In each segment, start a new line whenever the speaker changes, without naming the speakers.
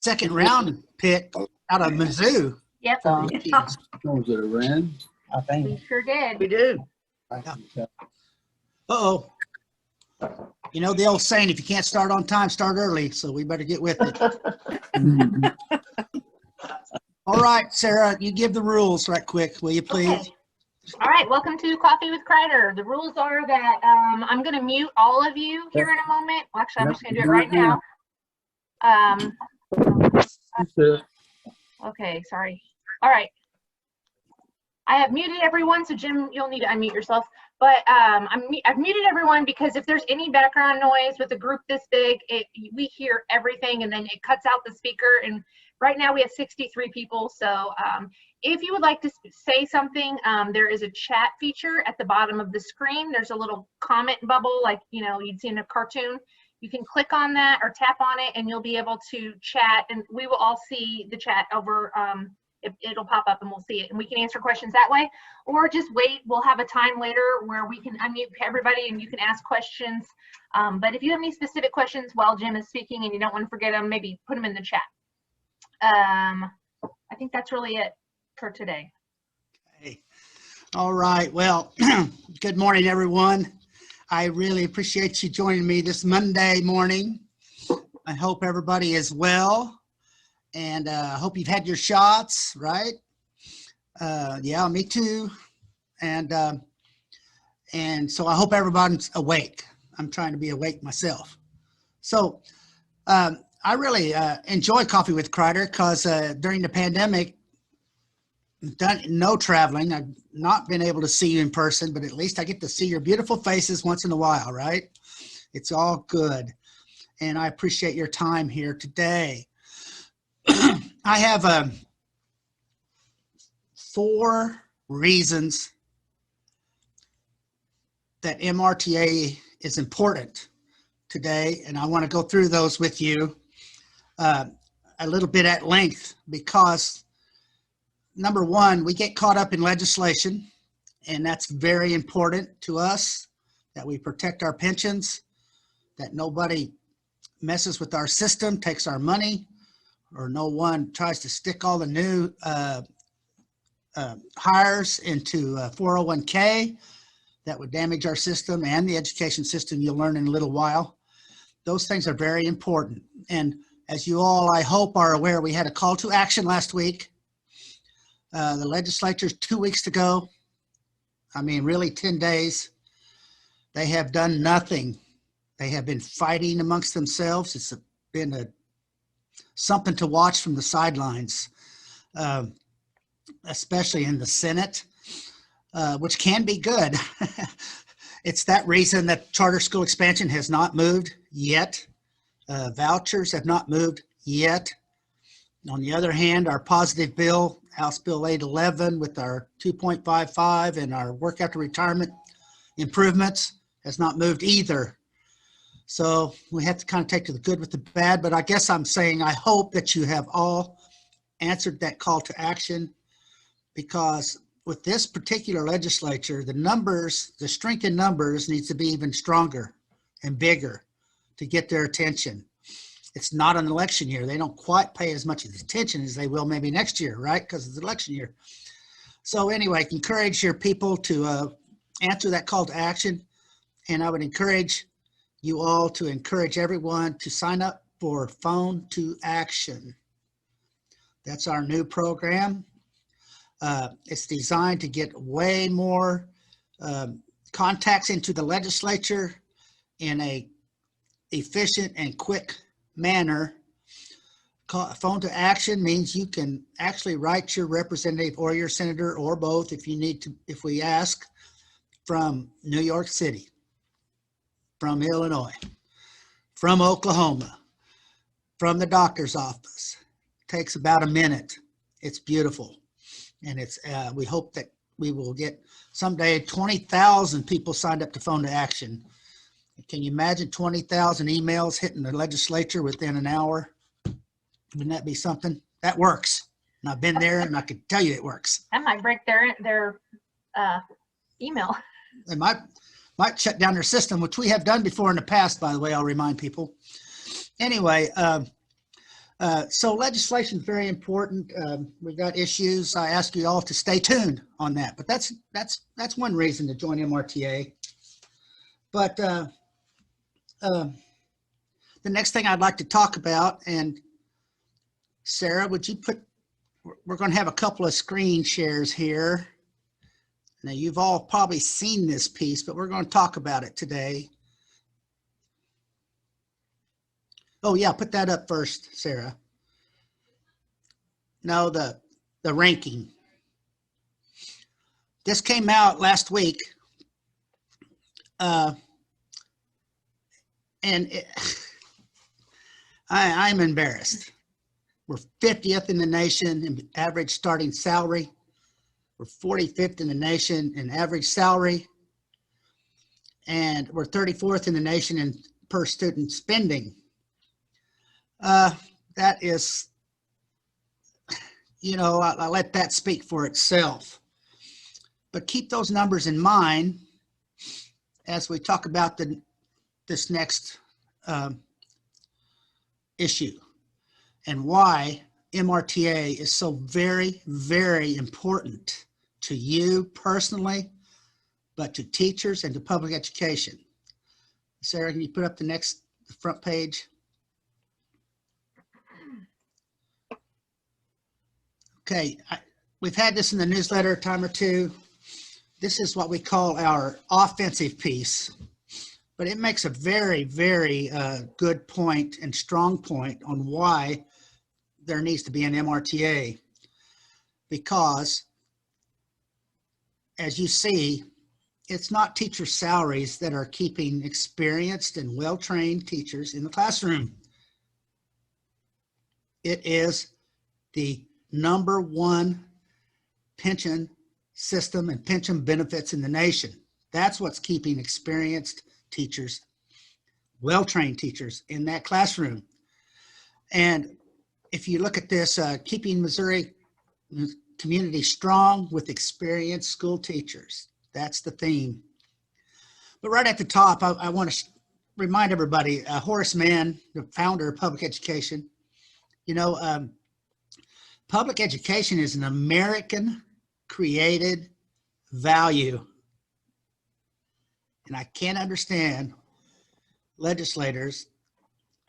second round pick out of Mizzou.
Yep,
Was it a Ren? I
we
think.
sure did.
We do.
Uh-oh. You know the old saying, if you can't start on time, start early. So we better get with it. All right, Sarah, you give the rules right quick, will you please?
Okay. All right, welcome to Coffee with Kreider. The rules are that I'm going to mute all of you here in a moment. Well, actually, I'm just going to do it right now. Okay, sorry. All right. I have muted everyone, so Jim, you'll need to unmute yourself. But I've muted everyone because if there's any background noise with a group this big, we hear everything and then it cuts out the speaker. And right now we have 63 people. So if you would like to say something, there is a chat feature at the bottom of the screen. There's a little comment bubble like, you know, you'd see in a cartoon. You can click on that or tap on it and you'll be able to chat, and we will all see the chat over, it'll pop up and we'll see it, and we can answer questions that way, or just wait. We'll have a time later where we can unmute everybody and you can ask questions. But if you have any specific questions while Jim is speaking and you don't want to forget them, maybe put them in the chat. I think that's really it for today.
Okay. All right. Well, good morning, everyone. I really appreciate you joining me this Monday morning. I hope everybody is well, and I hope you've had your shots, right? Yeah, me too. And so I hope everybody's awake. I'm trying to be awake myself. So I really enjoy Coffee with Kreider because during the pandemic, done no traveling. I've not been able to see you in person, but at least I get to see your beautiful faces once in a while, right? It's all good. And I appreciate your time here today. I have 4 reasons that MRTA is important today, and I want to go through those with you a little bit at length because number one, we get caught up in legislation, and that's very important to us, that we protect our pensions, that nobody messes with our system, takes our money, or no one tries to stick all the new hires into 401k. That would damage our system and the education system. You'll learn in a little while. Those things are very important. And as you all, I hope, are aware, we had a call to action last week. The legislature's 2 weeks to go. I mean, really 10 days. They have done nothing. They have been fighting amongst themselves. It's been something to watch from the sidelines, especially in the Senate, which can be good. It's that reason that charter school expansion has not moved yet. Vouchers have not moved yet. On the other hand, our positive bill, House Bill 811, with our 2.55 and our work after retirement improvements, has not moved either. So we have to kind of take the good with the bad, but I guess I'm saying I hope that you have all answered that call to action, because with this particular legislature, the numbers, the strength in numbers needs to be even stronger and bigger to get their attention. It's not an election year. They don't quite pay as much attention as they will maybe next year, right? Because it's an election year. So anyway, encourage your people to answer that call to action. And I would encourage you all to encourage everyone to sign up for Phone to Action. That's our new program. It's designed to get way more contacts into the legislature in a efficient and quick manner. Phone to Action means you can actually write your representative or your senator or both if you need to, if we ask, from New York City, from Illinois, from Oklahoma, from the doctor's office. It takes about a minute. It's beautiful. And it's we hope that we will get someday 20,000 people signed up to Phone to Action. Can you imagine 20,000 emails hitting the legislature within an hour? Wouldn't that be something? That works. And I've been there and I can tell you it works.
That might break their email.
They might shut down their system, which we have done before in the past, by the way, I'll remind people. Anyway, So legislation is very important. We got issues. I ask you all to stay tuned on that. But that's one reason to join MRTA. But the next thing I'd like to talk about, and Sarah, would you put? We're going to have a couple of screen shares here. Now you've all probably seen this piece, but we're going to talk about it today. Oh yeah, put that up first, Sarah. No, the ranking. This came out last week. And I'm embarrassed. We're 50th in the nation in average starting salary. We're 45th in the nation in average salary. And we're 34th in the nation in per student spending. That is, I'll let that speak for itself. But keep those numbers in mind as we talk about this next issue and why MRTA is so very, very important to you personally, but to teachers and to public education. Sarah, can you put up the front page? Okay, we've had this in the newsletter a time or two. This is what we call our offensive piece, but it makes a very, very good point and strong point on why there needs to be an MRTA. Because, as you see, it's not teacher salaries that are keeping experienced and well-trained teachers in the classroom. It is the #1 pension system and pension benefits in the nation. That's what's keeping experienced teachers, well-trained teachers in that classroom. And if you look at this, keeping Missouri community strong with experienced school teachers, that's the theme. But right at the top, I want to remind everybody, Horace Mann, the founder of public education, public education is an American created value. And I can't understand legislators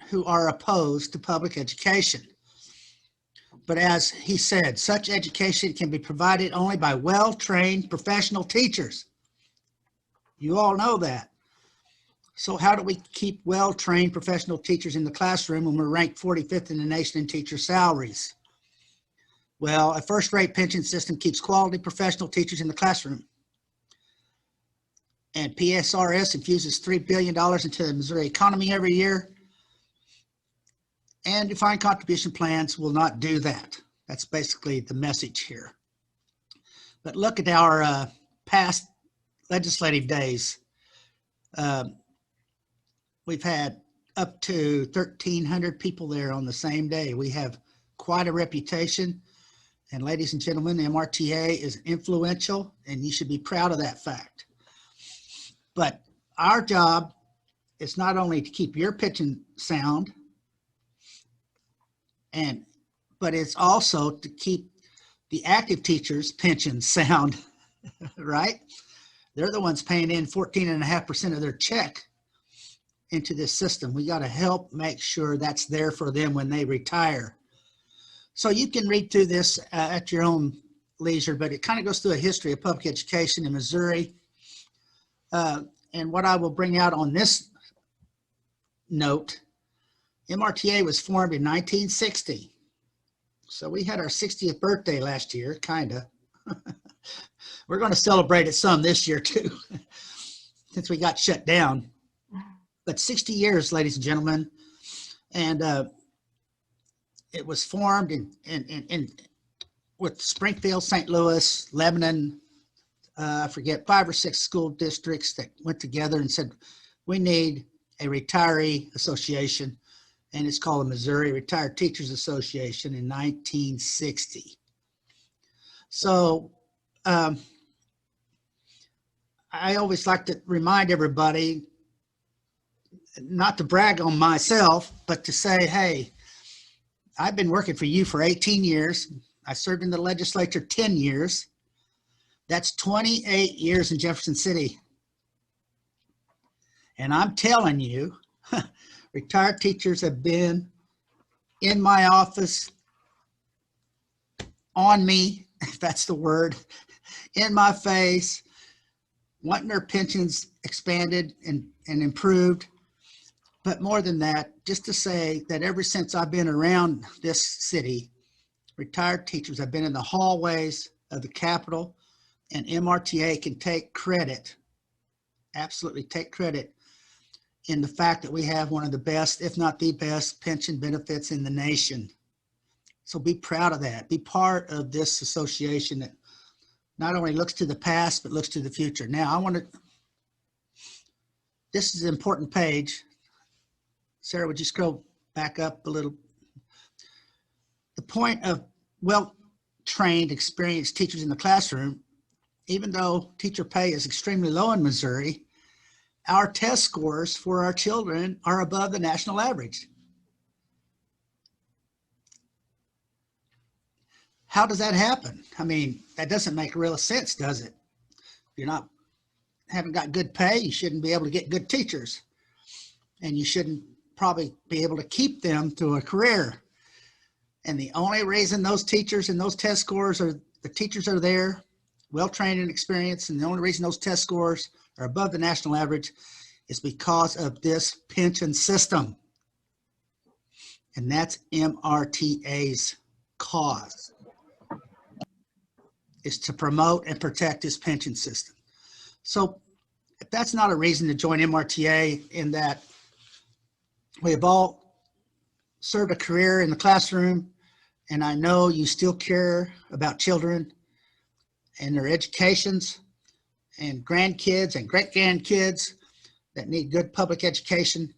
who are opposed to public education. But as he said, such education can be provided only by well-trained professional teachers. You all know that. So how do we keep well-trained professional teachers in the classroom when we're ranked 45th in the nation in teacher salaries? Well, a first-rate pension system keeps quality professional teachers in the classroom. And PSRS infuses $3 billion into the Missouri economy every year. And defined contribution plans will not do that. That's basically the message here. But look at our past legislative days. We've had up to 1,300 people there on the same day. We have quite a reputation. And ladies and gentlemen, the MRTA is influential, and you should be proud of that fact. But our job is not only to keep your pension sound, but it's also to keep the active teachers' pensions sound, right? They're the ones paying in 14.5% of their check into this system. We got to help make sure that's there for them when they retire. So you can read through this at your own leisure, but it kind of goes through a history of public education in Missouri. And what I will bring out on this note, MRTA was formed in 1960. So we had our 60th birthday last year, kind of. We're going to celebrate it some this year too, since we got shut down. But 60 years, ladies and gentlemen. And it was formed with Springfield, St. Louis, Lebanon, I forget, 5 or 6 school districts that went together and said, we need a retiree association. And it's called the Missouri Retired Teachers Association in 1960. So I always like to remind everybody not to brag on myself, but to say, hey, I've been working for you for 18 years. I served in the legislature 10 years. That's 28 years in Jefferson City. And I'm telling you, retired teachers have been in my office, on me, if that's the word, in my face, wanting their pensions expanded and improved. But more than that, just to say that ever since I've been around this city, retired teachers have been in the hallways of the Capitol, and MRTA can take credit, absolutely take credit, in the fact that we have one of the best, if not the best, pension benefits in the nation. So be proud of that. Be part of this association that not only looks to the past, but looks to the future. Now, this is an important page. Sarah, would you scroll back up a little? The point of well-trained, experienced teachers in the classroom, even though teacher pay is extremely low in Missouri, our test scores for our children are above the national average. How does that happen? I mean, that doesn't make real sense, does it? If you're haven't got good pay, you shouldn't be able to get good teachers. And you shouldn't probably be able to keep them through a career. And the only reason those teachers and those test scores the teachers are there, well-trained and experienced, and the only reason those test scores are above the national average is because of this pension system. And that's MRTA's cause, is to promote and protect this pension system. So if that's not a reason to join MRTA, in that we have all served a career in the classroom, and I know you still care about children and their educations and grandkids and great-grandkids that need good public education,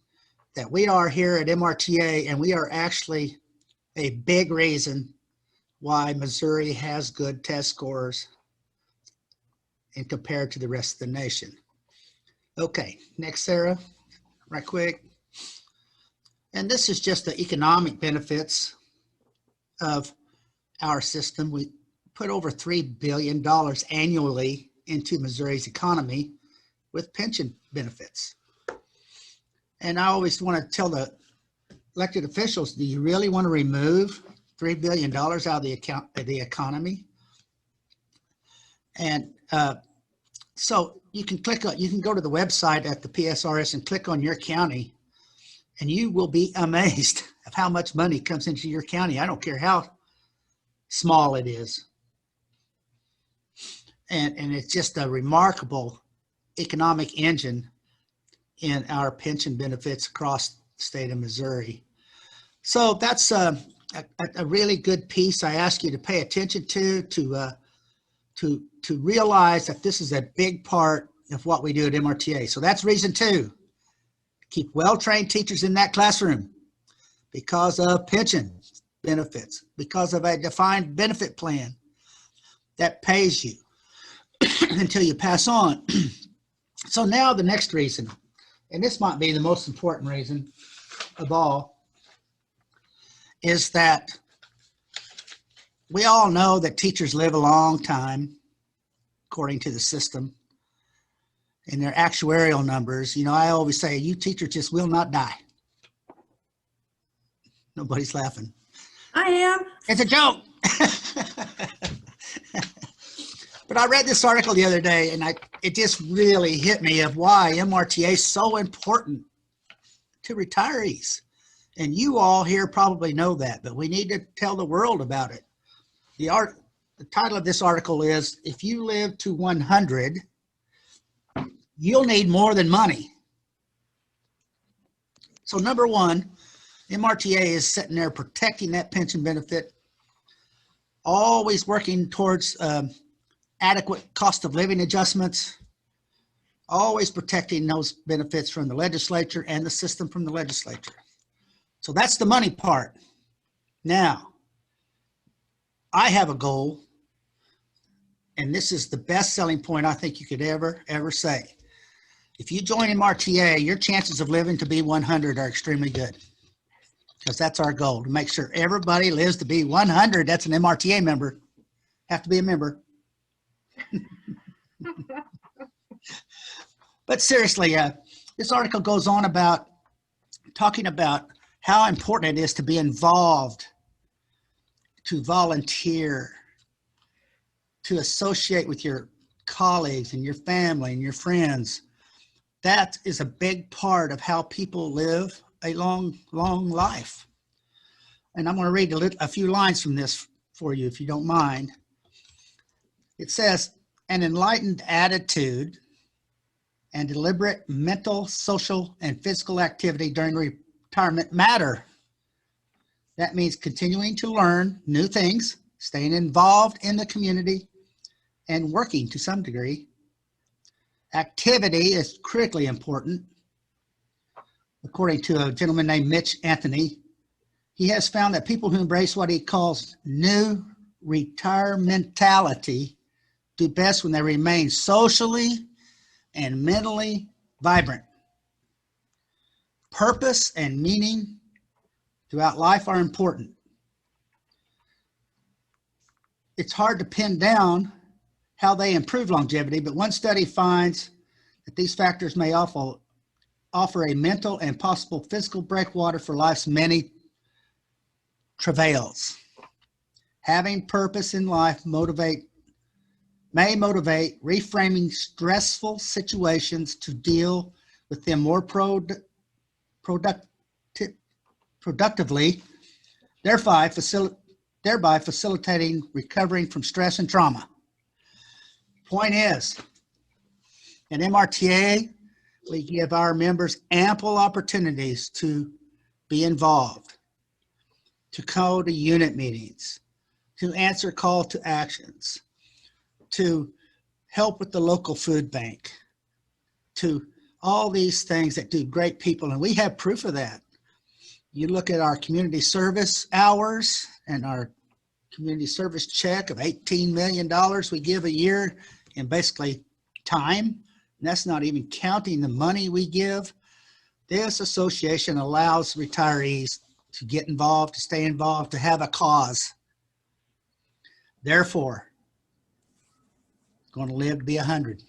that we are here at MRTA, and we are actually a big reason why Missouri has good test scores and compared to the rest of the nation. Okay, next, Sarah, right quick. And this is just the economic benefits of our system. We put over $3 billion annually into Missouri's economy with pension benefits. And I always want to tell the elected officials, do you really want to remove $3 billion out of the economy? And so you can go to the website at the PSRS and click on your county, and you will be amazed of how much money comes into your county. I don't care how small it is. And it's just a remarkable economic engine in our pension benefits across the state of Missouri. So that's a really good piece I ask you to pay attention to realize that this is a big part of what we do at MRTA. So that's reason 2. Keep well-trained teachers in that classroom because of pension benefits, because of a defined benefit plan that pays you until you pass on. So now the next reason, and this might be the most important reason of all, is that we all know that teachers live a long time according to the system and their actuarial numbers. You know, I always say, you teachers just will not die. Nobody's laughing.
I am.
It's a joke. But I read this article the other day, and it just really hit me of why MRTA is so important to retirees. And you all here probably know that, but we need to tell the world about it. The title of this article is, if you live to 100, you'll need more than money. So number 1, MRTA is sitting there protecting that pension benefit, always working towards adequate cost of living adjustments, always protecting those benefits from the legislature and the system from the legislature. So that's the money part. Now, I have a goal, and this is the best selling point I think you could ever say. If you join MRTA, your chances of living to be 100 are extremely good. because that's our goal, to make sure everybody lives to be 100. That's an MRTA member. Have to be a member. But seriously, this article goes on about talking about how important it is to be involved, to volunteer, to associate with your colleagues and your family and your friends. That is a big part of how people live a long, long life. And I'm going to read a few lines from this for you, if you don't mind. It says, an enlightened attitude and deliberate mental, social, and physical activity during retirement matter. That means continuing to learn new things, staying involved in the community, and working to some degree. Activity is critically important. According to a gentleman named Mitch Anthony, he has found that people who embrace what he calls new retirementality do best when they remain socially and mentally vibrant. Purpose and meaning throughout life are important. It's hard to pin down how they improve longevity, but one study finds that these factors may offer a mental and possible physical breakwater for life's many travails. Having purpose in life may motivate reframing stressful situations to deal with them more productively, thereby facilitating recovering from stress and trauma. Point is, at MRTA, we give our members ample opportunities to be involved, to go to unit meetings, to answer call to actions, to help with the local food bank, to all these things that do great people. And we have proof of that. You look at our community service hours and our community service check of $18 million we give a year in basically time. And that's not even counting the money we give. This association allows retirees to get involved, to stay involved, to have a cause. Therefore, going to live to be 100.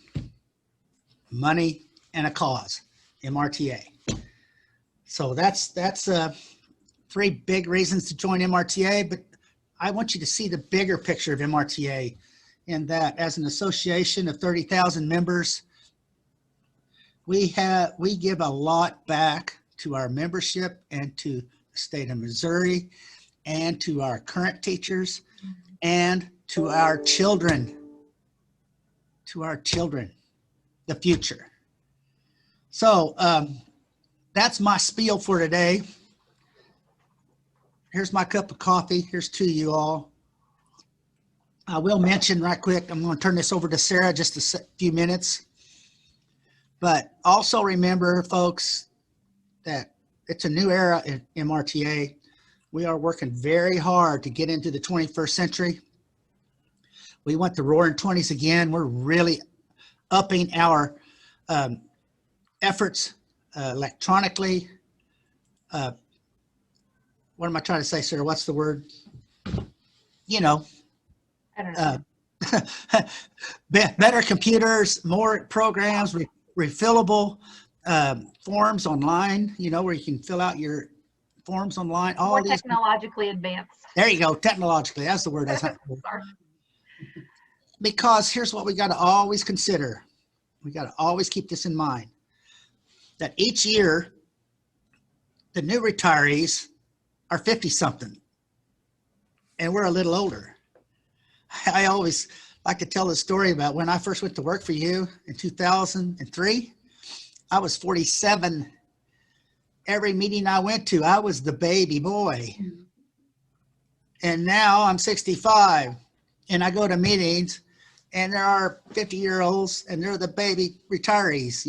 Money and a cause, MRTA. So that's 3 big reasons to join MRTA, but I want you to see the bigger picture of MRTA in that as an association of 30,000 members, we give a lot back to our membership and to the state of Missouri and to our current teachers and to our children, the future. So that's my spiel for today. Here's my cup of coffee. Here's to you all. I will mention right quick, I'm going to turn this over to Sarah just a few minutes. But also remember, folks, that it's a new era in MRTA. We are working very hard to get into the 21st century. We want the roaring 20s again. We're really upping our efforts electronically. What am I trying to say, Sarah? What's the word? You know.
I don't know.
Better computers, more programs, refillable forms online, where you can fill out your forms online. All
More
these
technologically advanced.
There you go. Technologically. That's the word.
Sorry.
Because here's what we got to always consider. We got to always keep this in mind, that each year, the new retirees are 50-something, and we're a little older. I always like to tell the story about when I first went to work for you in 2003. I was 47. Every meeting I went to, I was the baby boy. And now I'm 65, and I go to meetings, and there are 50-year-olds, and they're the baby retirees,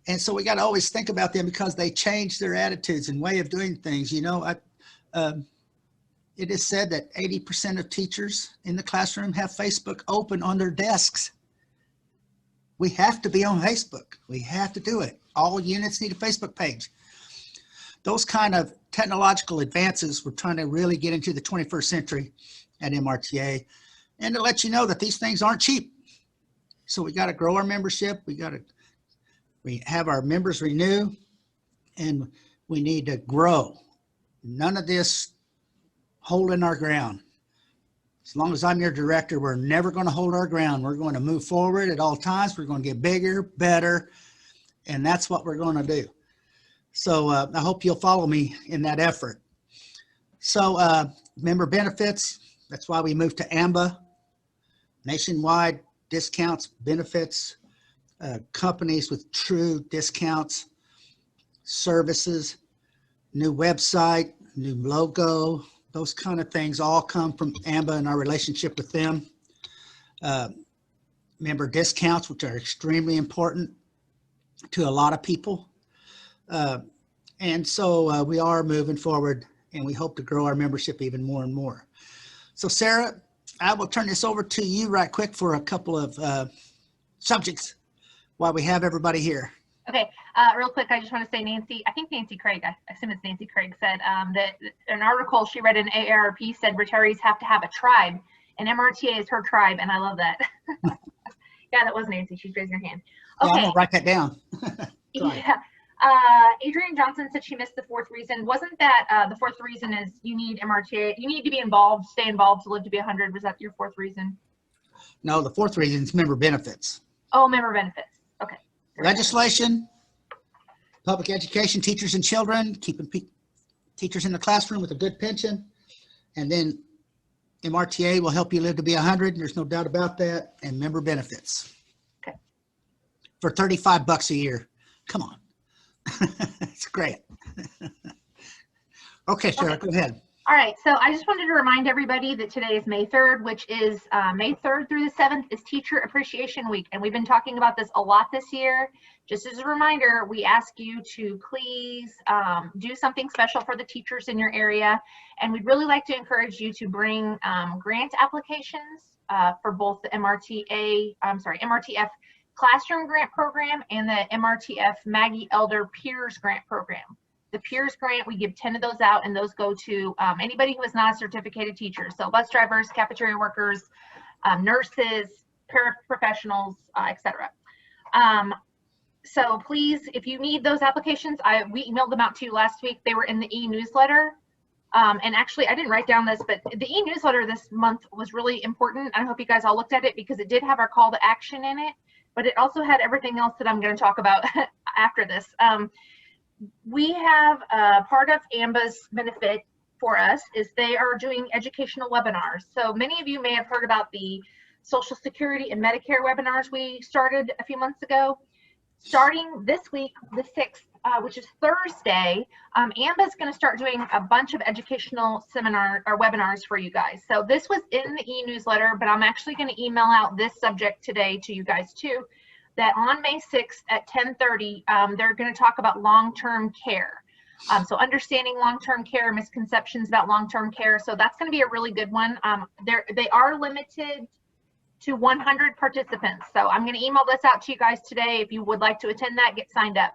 And so we got to always think about them because they change their attitudes and way of doing things. It is said that 80% of teachers in the classroom have Facebook open on their desks. We have to be on Facebook. We have to do it. All units need a Facebook page. those kind of technological advances, we're trying to really get into the 21st century at MRTA, and to let you know that these things aren't cheap. So we got to grow our membership. We have our members renew, and we need to grow. None of this holding our ground. As long as I'm your director, we're never going to hold our ground. We're going to move forward at all times. We're going to get bigger, better, and that's what we're going to do. So I hope you'll follow me in that effort. So member benefits, that's why we moved to AMBA. Nationwide discounts, benefits, companies with true discounts, services, new website, new logo, those kind of things all come from AMBA and our relationship with them. Member discounts, which are extremely important to a lot of people. And so we are moving forward, and we hope to grow our membership even more and more. So Sarah, I will turn this over to you right quick for a couple of subjects while we have everybody here.
Okay, real quick, I just want to say Nancy, I think Nancy Craig, I assume it's Nancy Craig, said that an article she read in AARP said retirees have to have a tribe, and MRTA is her tribe, and I love that. Yeah, that was Nancy. She's raising her hand. Okay.
Yeah, I'm gonna write that down.
Yeah. Adrienne Johnson said she missed the fourth reason. Wasn't that the fourth reason is you need MRTA, you need to be involved, stay involved to live to be 100. Was that your fourth reason?
No, the fourth reason is member benefits.
Oh, member benefits. Okay.
Legislation, public education, teachers and children, keeping teachers in the classroom with a good pension, and then MRTA will help you live to be 100. There's no doubt about that. And member benefits.
Okay.
For $35 a year. Come on. It's great. Okay, Sarah, go ahead.
All right, so I just wanted to remind everybody that today is May 3rd, which is May 3rd through the 7th is Teacher Appreciation Week. And we've been talking about this a lot this year. Just as a reminder, we ask you to please do something special for the teachers in your area. And we'd really like to encourage you to bring grant applications for both the MRTF Classroom Grant Program and the MRTF Maggie Elder Peers Grant Program. The Peers Grant, we give 10 of those out, and those go to anybody who is not a certificated teacher. So bus drivers, cafeteria workers, nurses, paraprofessionals, etc. So please, if you need those applications, we emailed them out to you last week. They were in the e-newsletter. And actually, I didn't write down this, but the e-newsletter this month was really important. I hope you guys all looked at it because it did have our call to action in it, but it also had everything else that I'm going to talk about after this. We have part of AMBA's benefit for us is they are doing educational webinars. So many of you may have heard about the Social Security and Medicare webinars we started a few months ago. Starting this week, the 6th, which is Thursday, AMBA is going to start doing a bunch of educational seminar or webinars for you guys. So this was in the e-newsletter, but I'm actually going to email out this subject today to you guys too. That on May 6th at 10:30, they're going to talk about long-term care. So understanding long-term care, misconceptions about long-term care. So that's going to be a really good one. They are limited to 100 participants. So I'm going to email this out to you guys today. If you would like to attend that, get signed up.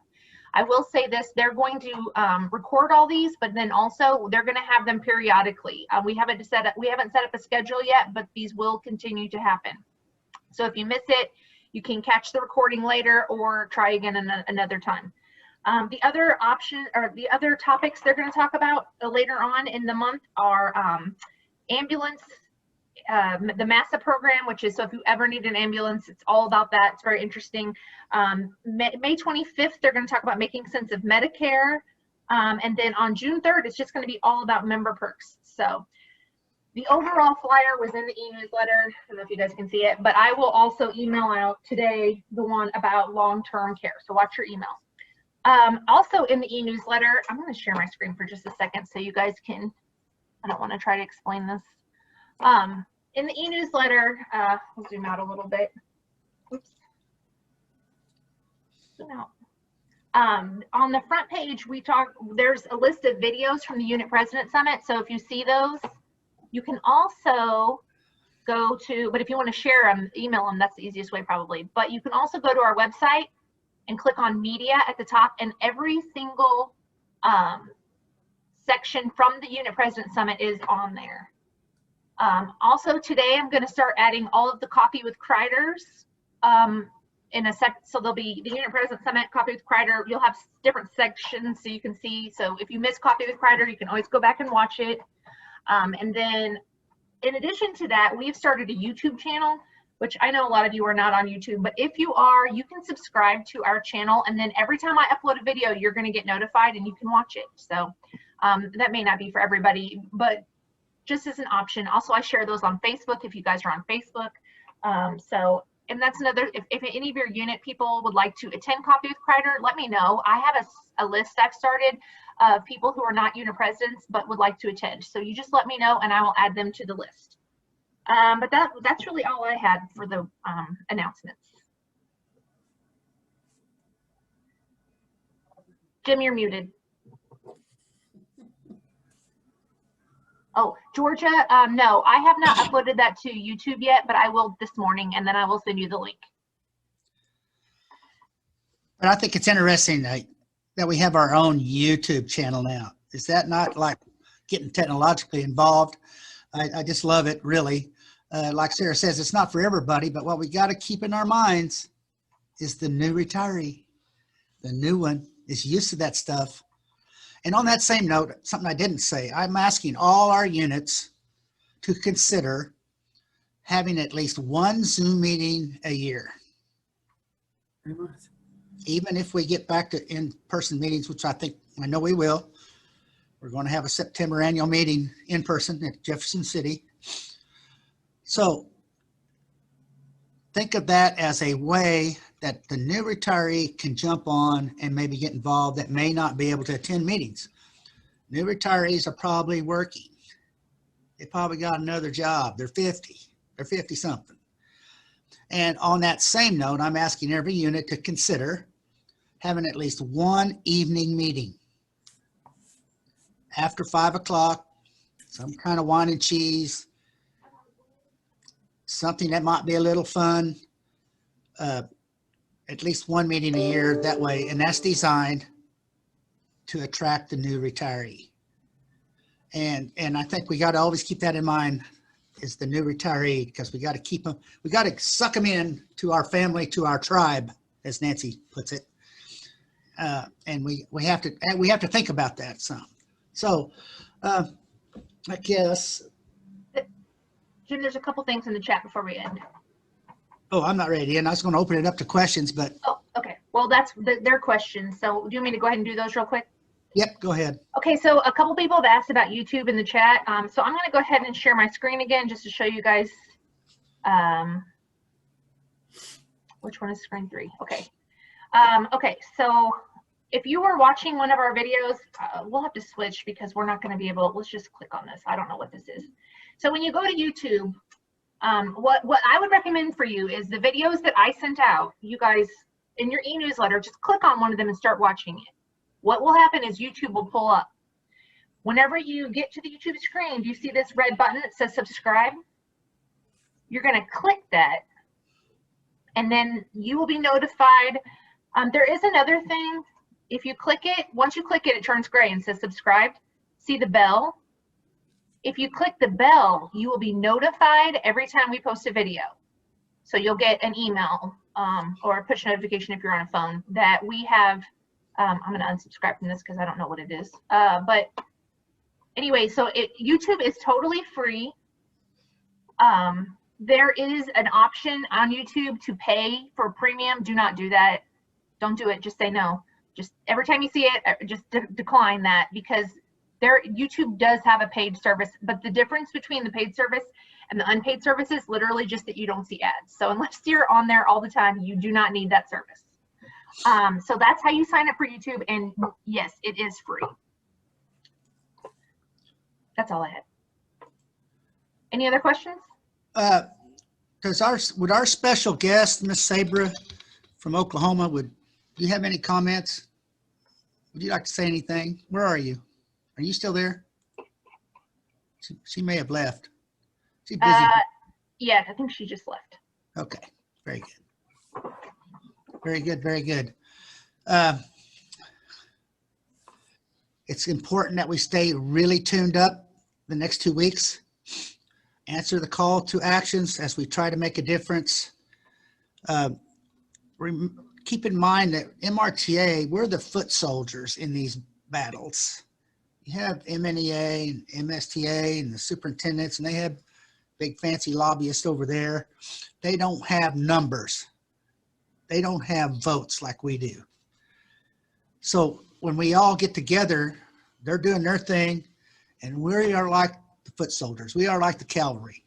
I will say this, they're going to record all these, but then also they're going to have them periodically. We haven't set up a schedule yet, but these will continue to happen. So if you miss it, you can catch the recording later or try again another time. The other option or the other topics they're going to talk about later on in the month are ambulance, the MASA program, which is, so if you ever need an ambulance, it's all about that. It's very interesting. May 25th, they're going to talk about making sense of Medicare. And then on June 3rd, it's just going to be all about member perks. So the overall flyer was in the e-newsletter. I don't know if you guys can see it, but I will also email out today the one about long-term care. So watch your emails. Also in the e-newsletter, I'm going to share my screen for just a second so you guys can, I don't want to try to explain this. In the e-newsletter, we'll zoom out a little bit. Oops. Zoom out. On the front page, there's a list of videos from the Unit President Summit. So if you see those, you can also go to, but if you want to share them, email them, that's the easiest way probably. But you can also go to our website and click on media at the top, and every single section from the Unit President Summit is on there. Also today, I'm going to start adding all of the Coffee with Kreiders in a sec. So there'll be the Unit President Summit, Coffee with Kreider. You'll have different sections so you can see. So if you miss Coffee with Kreider, you can always go back and watch it. And then in addition to that, we've started a YouTube channel, which I know a lot of you are not on YouTube, but if you are, you can subscribe to our channel. And then every time I upload a video, you're going to get notified and you can watch it. So that may not be for everybody, but just as an option. Also, I share those on Facebook if you guys are on Facebook. And that's another, if any of your unit people would like to attend Coffee with Kreider, let me know. I have a list I've started of people who are not unit presidents but would like to attend. So you just let me know and I will add them to the list. But that's really all I had for the announcements. Jim, you're muted. Oh, Georgia, no, I have not uploaded that to YouTube yet, but I will this morning, and then I will send you the link.
But I think it's interesting that we have our own YouTube channel now. Is that not like getting technologically involved? I just love it, really. Like Sarah says, it's not for everybody, but what we got to keep in our minds is the new retiree. The new one is used to that stuff. And on that same note, something I didn't say, I'm asking all our units to consider having at least one Zoom meeting a year. Even if we get back to in-person meetings, which I know we will. We're going to have a September annual meeting in person at Jefferson City. So think of that as a way that the new retiree can jump on and maybe get involved that may not be able to attend meetings. New retirees are probably working. They probably got another job. They're 50. They're 50 something. And on that same note, I'm asking every unit to consider having at least one evening meeting after 5 o'clock, some kind of wine and cheese, something that might be a little fun. At least one meeting a year that way, and that's designed to attract the new retiree. And I think we got to always keep that in mind, is the new retiree, because we got to keep them, we got to suck them in to our family, to our tribe, as Nancy puts it. And we have to think about that some. So I guess.
Jim, there's a couple things in the chat before we end.
Oh, I'm not ready. And I was going to open it up to questions, but.
Oh, okay. Well, that's their questions. So do you want me to go ahead and do those real quick?
Yep, go ahead.
Okay, so a couple people have asked about YouTube in the chat. So I'm going to go ahead and share my screen again just to show you guys. Which one is screen 3? Okay. Okay, so if you were watching one of our videos, we'll have to switch because we're not going to be able, let's just click on this. I don't know what this is. So when you go to YouTube, what I would recommend for you is the videos that I sent out, you guys in your e-newsletter, just click on one of them and start watching it. What will happen is YouTube will pull up. Whenever you get to the YouTube screen, do you see this red button that says subscribe? You're going to click that and then you will be notified. There is another thing. If you click it, once you click it, it turns gray and says subscribed. See the bell? If you click the bell, you will be notified every time we post a video. So you'll get an email or a push notification if you're on a phone that we have. I'm going to unsubscribe from this because I don't know what it is. But anyway, so YouTube is totally free. There is an option on YouTube to pay for premium. Do not do that. Don't do it. Just say no. Just every time you see it, just decline that, because YouTube does have a paid service, but the difference between the paid service and the unpaid service is literally just that you don't see ads. So unless you're on there all the time, you do not need that service. So that's how you sign up for YouTube, and yes, it is free. That's all I had. Any other questions?
Would our special guest, Miss Sabra from Oklahoma, do you have any comments? Would you like to say anything? Where are you? Are you still there? She may have left. She's busy.
Yeah, I think she just left.
Okay, very good. Very good, very good. It's important that we stay really tuned up the next 2 weeks. Answer the call to actions as we try to make a difference. Keep in mind that MRTA, we're the foot soldiers in these battles. You have MNEA and MSTA and the superintendents, and they have big fancy lobbyists over there. They don't have numbers. They don't have votes like we do. So when we all get together, they're doing their thing, and we are like the foot soldiers. We are like the cavalry.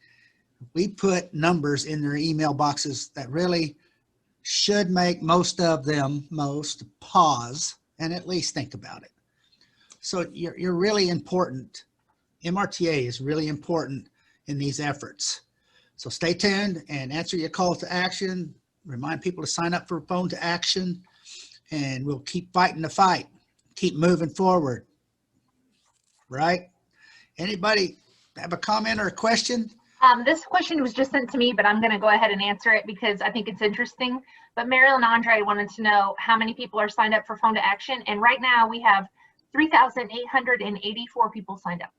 We put numbers in their email boxes that really should make most pause and at least think about it. So you're really important. MRTA is really important in these efforts. So stay tuned and answer your call to action. Remind people to sign up for phone to action, and we'll keep fighting the fight. Keep moving forward. Right? Anybody have a comment or a question?
This question was just sent to me, but I'm going to go ahead and answer it because I think it's interesting. But Marilyn Andre wanted to know how many people are signed up for phone to action. And right now we have 3,884 people signed up.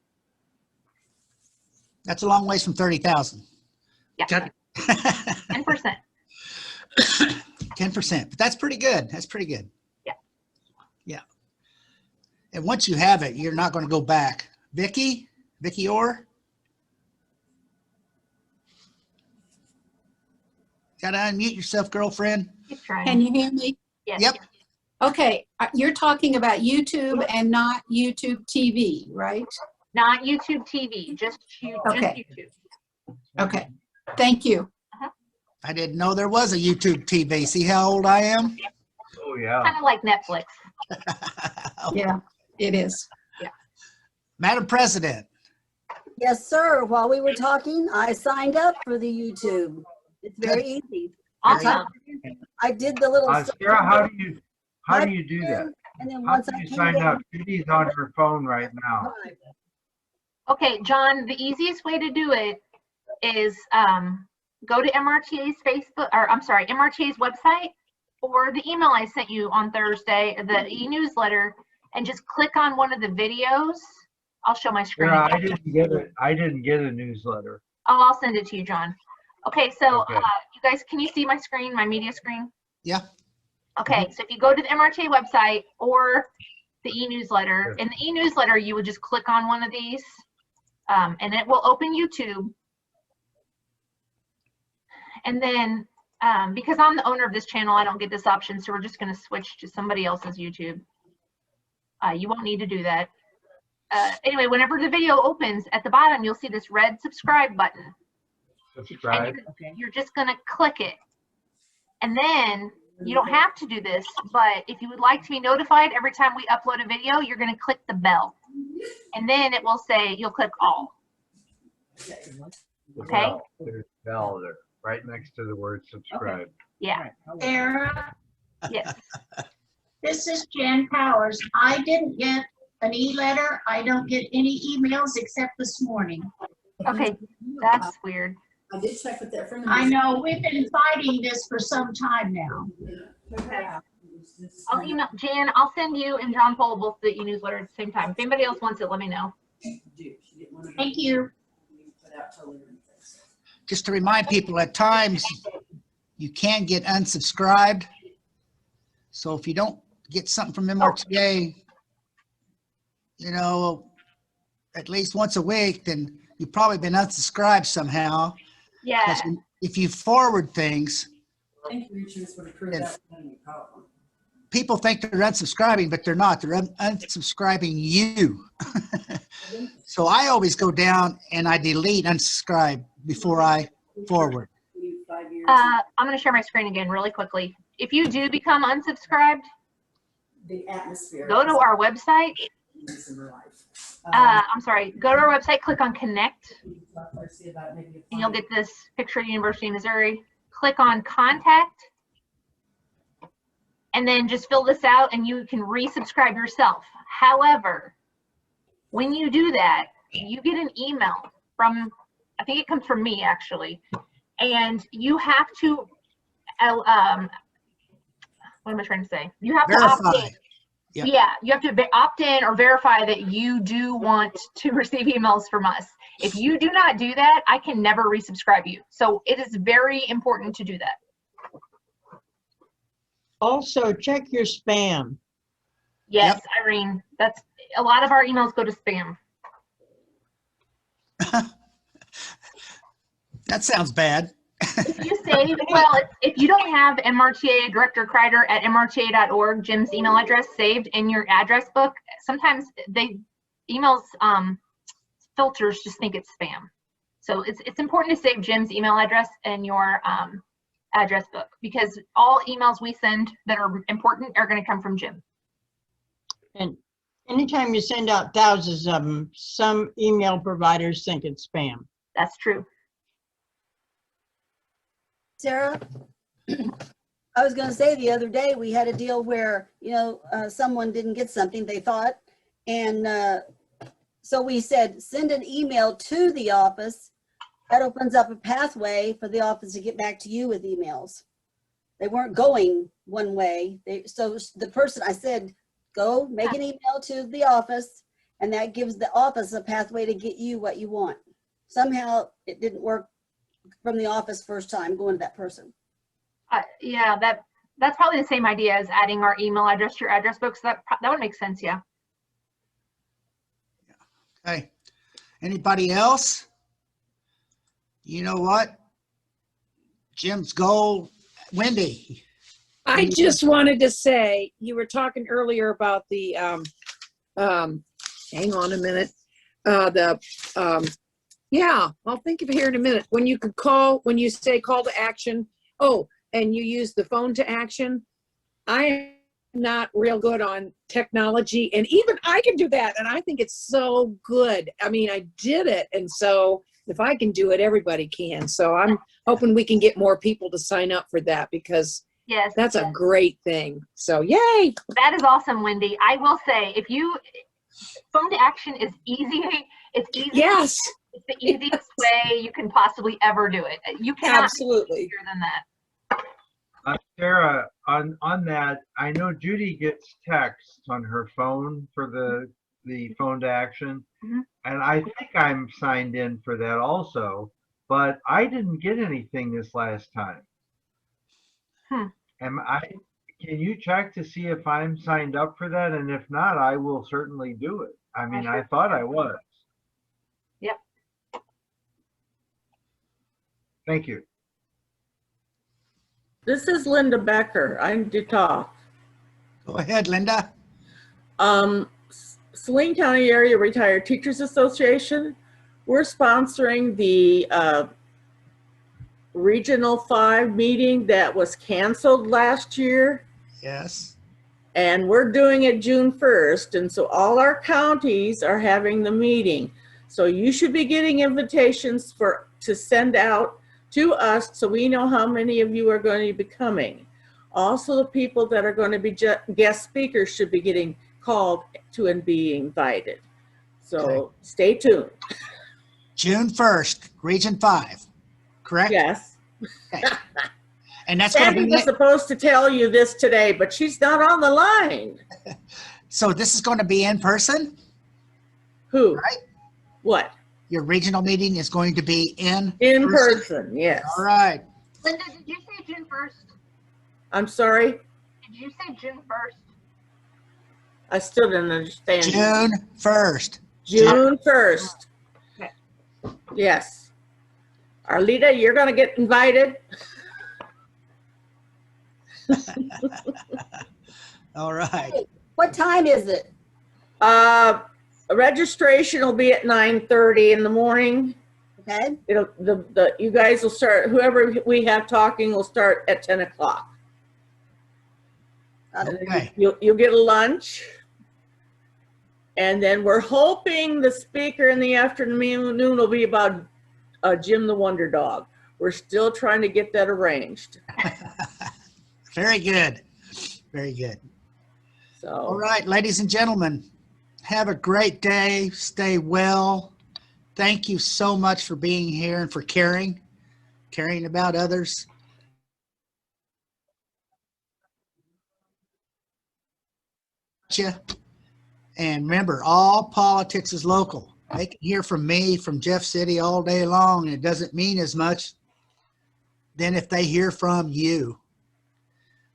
That's a long ways from 30,000.
Yeah, 10%.
10%, but that's pretty good. That's pretty good.
Yeah.
Yeah. And once you have it, you're not going to go back. Vicky Orr? Got to unmute yourself, girlfriend.
Keep trying.
Can you hear me?
Yes.
Yep.
Okay, you're talking about YouTube and not YouTube TV, right?
Not YouTube TV, just
Okay.
YouTube.
Okay, thank you.
I didn't know there was a YouTube TV. See how old I am?
Oh, yeah.
Kind of like Netflix.
Yeah, it is.
Madam President.
Yes, sir. While we were talking, I signed up for the YouTube. It's very easy.
Awesome.
I did the little.
Sarah, how do you do that?
And then
How
once
do
I
you
came
sign up?
down.
Judy's on her phone right now.
Okay, John, the easiest way to do it is go to MRTA's Facebook, or I'm sorry, MRTA's website, or the email I sent you on Thursday, the e-newsletter, and just click on one of the videos. I'll show my screen.
Sarah, I didn't get a newsletter.
Oh, I'll send it to you, John. Okay, so
Okay.
you guys, can you see my screen, my media screen?
Yeah.
Okay, so if you go to the MRTA website or the e-newsletter, in the e-newsletter, you would just click on one of these, and it will open YouTube. And then, because I'm the owner of this channel, I don't get this option, so we're just going to switch to somebody else's YouTube. You won't need to do that. Anyway, whenever the video opens, at the bottom, you'll see this red subscribe button.
Subscribe.
And you're just going to click it. And then you don't have to do this, but if you would like to be notified every time we upload a video, you're going to click the bell. And then it will say, you'll click all.
The
Okay.
bell. There's a bell there, right next to the word subscribe.
Yeah.
Sarah,
Yes.
this is Jan Powers. I didn't get an e-letter. I don't get any emails except this morning.
Okay. That's weird.
I did check with that friend.
I know we've been fighting this for some time now.
Okay. I'll email Jan. I'll send you and John Paul both the e-newsletter at the same time. If anybody else wants it, let me know.
Thank you.
Just to remind people, at times you can get unsubscribed. So if you don't get something from MRTA, you know, at least once a week, then you've probably been unsubscribed somehow.
Yeah.
Because if you forward things, people think they're unsubscribing, but they're not. They're unsubscribing you. So I always go down and I delete unsubscribe before I forward.
I'm going to share my screen again really quickly. If you do become unsubscribed,
The atmosphere.
go to our website. I'm sorry, go to our website, click on connect, and you'll get this picture of the University of Missouri. Click on contact, and then just fill this out and you can resubscribe yourself. However, when you do that, you get an email from, I think it comes from me actually, and you have to, what am I trying to say? You have to opt
Verify.
in.
Yep.
Yeah, you have to opt in or verify that you do want to receive emails from us. If you do not do that, I can never resubscribe you. So it is very important to do that.
Also, check your spam.
Yes, Irene, that's a lot of our emails go to spam.
That sounds bad.
If you save, well, if you don't have MRTA Director Kreider at mrta.org, Jim's email address saved in your address book, sometimes emails filters just think it's spam. So it's important to save Jim's email address in your address book, because all emails we send that are important are going to come from Jim.
And anytime you send out thousands of them, some email providers think it's spam.
That's true.
Sarah, I was going to say the other day we had a deal where, someone didn't get something they thought. And so we said, send an email to the office. That opens up a pathway for the office to get back to you with emails. They weren't going one way. So the person, I said, go make an email to the office, and that gives the office a pathway to get you what you want. Somehow it didn't work from the office first time going to that person.
Yeah, that's probably the same idea as adding our email address to your address book. So that would make sense. Yeah.
Okay. Anybody else? You know what? Jim's goal, Wendy.
I just wanted to say, you were talking earlier about the, hang on a minute. Yeah, I'll think of it here in a minute. When you could call, when you say call to action, and you use the phone to action. I am not real good on technology, and even I can do that, and I think it's so good. I mean, I did it, and so if I can do it, everybody can. So I'm hoping we can get more people to sign up for that, because
Yes,
that's a great thing. So yay.
That is awesome, Wendy. I will say, phone to action is easy. It's easy.
Yes.
It's the easiest way you can possibly ever do it. You cannot
Absolutely.
be easier than that.
Sarah, on that, I know Judy gets texts on her phone for the phone to action.
Mhm.
And I think I'm signed in for that also, but I didn't get anything this last time. Can you check to see if I'm signed up for that? And if not, I will certainly do it. I mean, I thought I was.
Yep.
Thank you.
This is Linda Becker. I need to talk.
Go ahead, Linda.
Saline County Area Retired Teachers Association, we're sponsoring the Regional 5 meeting that was canceled last year.
Yes.
And we're doing it June 1st. And so all our counties are having the meeting. So you should be getting invitations to send out to us, so we know how many of you are going to be coming. Also, the people that are going to be guest speakers should be getting called to and be invited. So
Okay.
Stay tuned.
June 1st, Region 5, correct?
Yes.
Okay. And that's going to
Sandy
be
was supposed to tell you this today, but she's not on the line.
So this is going to be in person?
Who?
Right.
What?
Your regional meeting is going to be in
person, yes.
All right.
Linda, did you say June 1st?
I'm sorry?
Did you say June 1st?
I still didn't understand.
June 1st.
June 1st.
Okay.
Yes. Arlita, you're going to get invited.
All right.
What time is it?
Registration will be at 9:30 in the morning.
Okay.
You guys will start, whoever we have talking will start at 10 o'clock.
Okay.
You'll get a lunch. And then we're hoping the speaker in the afternoon will be about Jim the Wonder Dog. We're still trying to get that arranged.
Very good. Very good.
So.
All right, ladies and gentlemen, have a great day. Stay well. Thank you so much for being here and for caring about others. you. And remember, all politics is local. They can hear from me, from Jeff City all day long, and it doesn't mean as much than if they hear from you.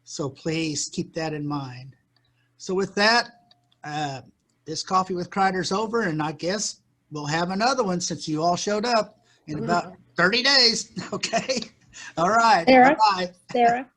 So please keep that in mind. So with that, this Coffee with Kreider's over, and I guess we'll have another one since you all showed up in about 30 days. Okay. All right.
Sarah?
Bye-bye.
Sarah?